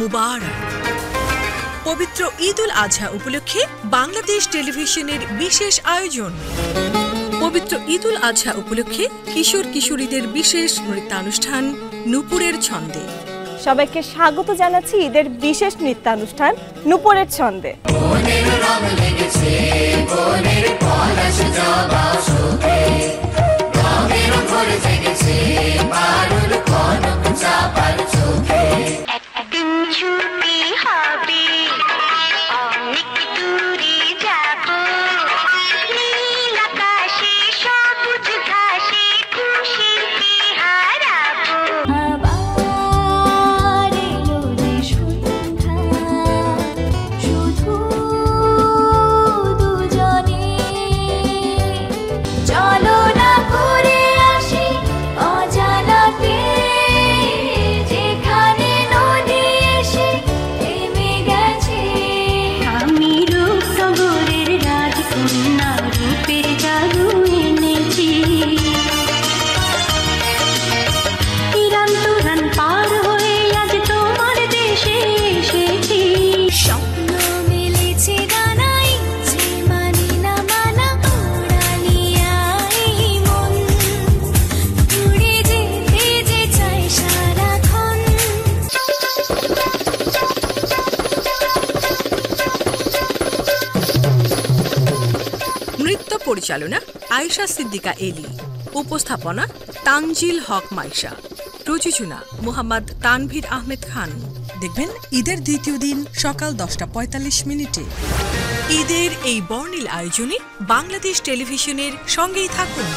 মুবারক। পবিত্র ঈদ উল আজহা উপলক্ষে বাংলাদেশ টেলিভিশনের বিশেষ আয়োজন। পবিত্র ঈদ উল আজহা উপলক্ষে কিশোর কিশোরীদের বিশেষ নৃত্যানুষ্ঠান নূপুরের ছন্দে। সবাইকে স্বাগত জানাচ্ছি ঈদের বিশেষ নৃত্যানুষ্ঠান নূপুরের ছন্দে। নৃত্য পরিচালনা আয়েশা সিদ্দিকা এলি, উপস্থাপনা তানজিল হক মাইশা, প্রযোজনা মোহাম্মদ তানভীর আহমেদ খান। দেখবেন ঈদের দ্বিতীয় দিন সকাল 10:45 ঈদের এই বর্ণিল আয়োজনে বাংলাদেশ টেলিভিশনের সঙ্গেই থাকুন।